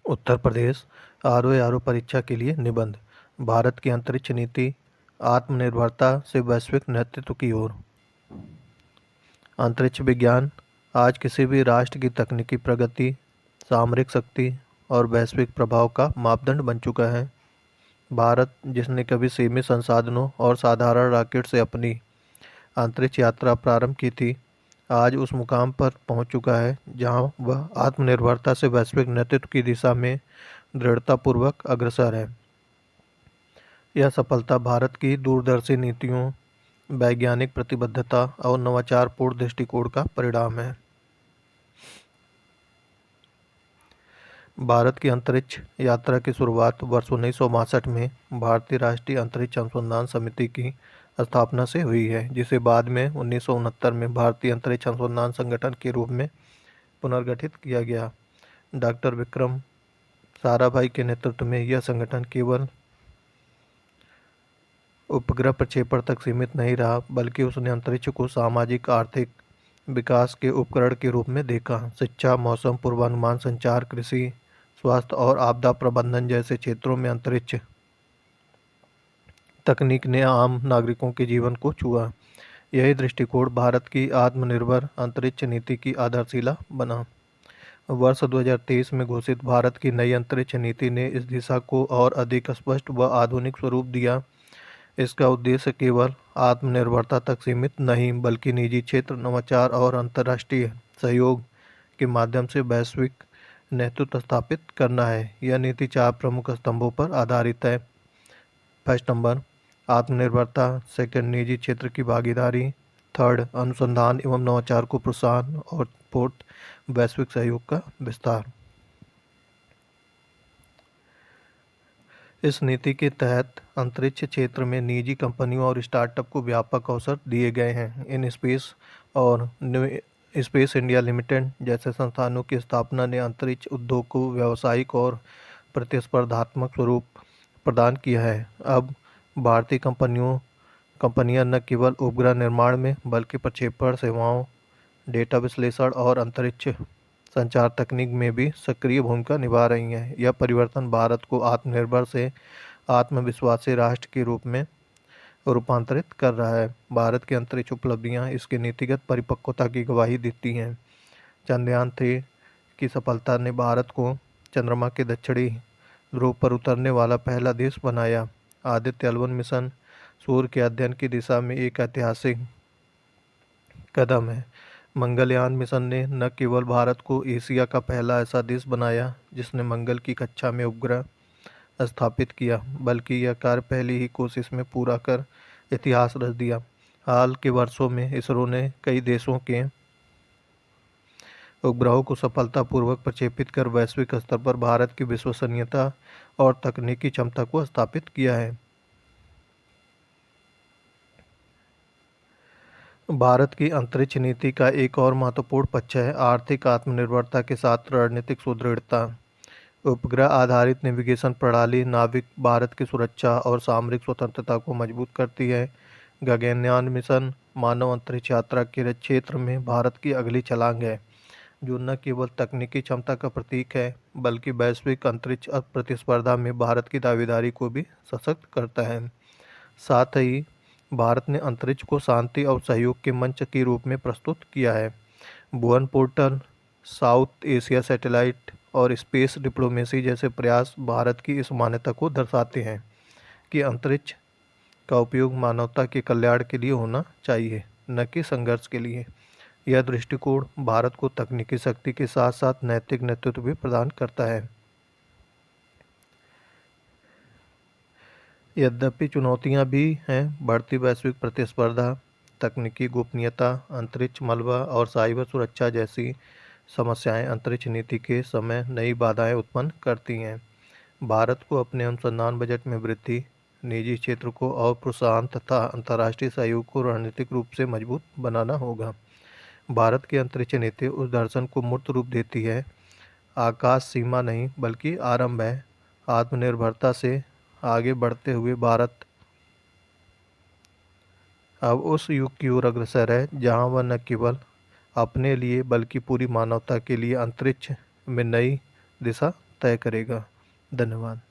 Uttar Pradesh RO परीक्षा के लिए निबंध। भारत की अंतरिक्ष नीति आत्मनिर्भरता से वैश्विक नेतृत्व की ओर। अंतरिक्ष विज्ञान आज किसी भी राष्ट्र की तकनीकी प्रगति, सामरिक शक्ति और वैश्विक प्रभाव का मापदंड बन चुका है। भारत, जिसने कभी सीमित संसाधनों और साधारण रॉकेट से अपनी अंतरिक्ष यात्रा प्रारंभ की थी, आज उस मुकाम पर पहुंच चुका है जहां वह आत्मनिर्भरता से वैश्विक नेतृत्व की दिशा में दृढ़तापूर्वक अग्रसर है। यह सफलता भारत की दूरदर्शी नीतियों, वैज्ञानिक प्रतिबद्धता और नवाचारपूर्ण दृष्टिकोण का परिणाम है। भारत की अंतरिक्ष यात्रा की शुरुआत वर्ष 1962 में भारतीय राष्ट्रीय अंतरिक्ष अनुसंधान समिति की स्थापना से हुई है, जिसे बाद में 1969 में भारतीय अंतरिक्ष अनुसंधान संगठन के रूप में पुनर्गठित किया गया। डॉक्टर विक्रम साराभाई के नेतृत्व में यह संगठन केवल उपग्रह प्रक्षेपण तक सीमित नहीं रहा, बल्कि उसने अंतरिक्ष को सामाजिक आर्थिक विकास के उपकरण के रूप में देखा। शिक्षा, मौसम पूर्वानुमान, संचार, कृषि, स्वास्थ्य और आपदा प्रबंधन जैसे क्षेत्रों में अंतरिक्ष तकनीक ने आम नागरिकों के जीवन को छुआ। यही दृष्टिकोण भारत की आत्मनिर्भर अंतरिक्ष नीति की आधारशिला बना। वर्ष 2023 में घोषित भारत की नई अंतरिक्ष नीति ने इस दिशा को और अधिक स्पष्ट व आधुनिक स्वरूप दिया। इसका उद्देश्य केवल आत्मनिर्भरता तक सीमित नहीं, बल्कि निजी क्षेत्र, नवाचार और अंतर्राष्ट्रीय सहयोग के माध्यम से वैश्विक नेतृत्व स्थापित करना है। यह नीति 4 प्रमुख स्तंभों पर आधारित है। फर्स्ट नंबर आत्मनिर्भरता, सेकंड निजी क्षेत्र की भागीदारी, थर्ड अनुसंधान एवं नवाचार को प्रोत्साहन और फोर्थ वैश्विक सहयोग का विस्तार। इस नीति के तहत अंतरिक्ष क्षेत्र में निजी कंपनियों और स्टार्टअप को व्यापक अवसर दिए गए हैं। इन स्पेस और स्पेस इंडिया लिमिटेड जैसे संस्थानों की स्थापना ने अंतरिक्ष उद्योग को व्यावसायिक और प्रतिस्पर्धात्मक स्वरूप प्रदान किया है। अब भारतीय कंपनियां न केवल उपग्रह निर्माण में, बल्कि प्रक्षेपण सेवाओं, डेटा विश्लेषण और अंतरिक्ष संचार तकनीक में भी सक्रिय भूमिका निभा रही हैं। यह परिवर्तन भारत को आत्मनिर्भर से आत्मविश्वासी राष्ट्र के रूप में रूपांतरित कर रहा है। भारत की अंतरिक्ष उपलब्धियां इसकी नीतिगत परिपक्वता की गवाही देती हैं। चंद्रयान 3 की सफलता ने भारत को चंद्रमा के दक्षिणी ध्रुव पर उतरने वाला पहला देश बनाया। आदित्य L1 मिशन सूर्य के अध्ययन की दिशा में एक ऐतिहासिक कदम है। मंगलयान मिशन ने न केवल भारत को एशिया का पहला ऐसा देश बनाया जिसने मंगल की कक्षा में उपग्रह स्थापित किया, बल्कि यह कार्य पहली ही कोशिश में पूरा कर इतिहास रच दिया। हाल के वर्षों में इसरो ने कई देशों के उपग्रहों को सफलतापूर्वक प्रक्षेपित कर वैश्विक स्तर पर भारत की विश्वसनीयता और तकनीकी क्षमता को स्थापित किया है। भारत की अंतरिक्ष नीति का एक और महत्वपूर्ण पक्ष है आर्थिक आत्मनिर्भरता के साथ रणनीतिक सुदृढ़ता। उपग्रह आधारित नेविगेशन प्रणाली नाविक भारत की सुरक्षा और सामरिक स्वतंत्रता को मजबूत करती है। गगनयान मिशन मानव अंतरिक्ष यात्रा के क्षेत्र में भारत की अगली छलांग है, जो न केवल तकनीकी क्षमता का प्रतीक है, बल्कि वैश्विक अंतरिक्ष प्रतिस्पर्धा में भारत की दावेदारी को भी सशक्त करता है। साथ ही भारत ने अंतरिक्ष को शांति और सहयोग के मंच के रूप में प्रस्तुत किया है। भुवन पोर्टल, साउथ एशिया सैटेलाइट और स्पेस डिप्लोमेसी जैसे प्रयास भारत की इस मान्यता को दर्शाते हैं कि अंतरिक्ष का उपयोग मानवता के कल्याण के लिए होना चाहिए, न कि संघर्ष के लिए। यह दृष्टिकोण भारत को तकनीकी शक्ति के साथ साथ नैतिक नेतृत्व भी प्रदान करता है। यद्यपि चुनौतियां भी हैं, बढ़ती वैश्विक प्रतिस्पर्धा, तकनीकी गोपनीयता, अंतरिक्ष मलबा और साइबर सुरक्षा जैसी समस्याएं अंतरिक्ष नीति के समय नई बाधाएं उत्पन्न करती हैं। भारत को अपने अनुसंधान बजट में वृद्धि, निजी क्षेत्र को और प्रोत्साहन तथा अंतर्राष्ट्रीय सहयोग को रणनीतिक रूप से मजबूत बनाना होगा। भारत की अंतरिक्ष नीति उस दर्शन को मूर्त रूप देती है, आकाश सीमा नहीं बल्कि आरंभ है। आत्मनिर्भरता से आगे बढ़ते हुए भारत अब उस युग की ओर अग्रसर है जहां वह न केवल अपने लिए बल्कि पूरी मानवता के लिए अंतरिक्ष में नई दिशा तय करेगा। धन्यवाद।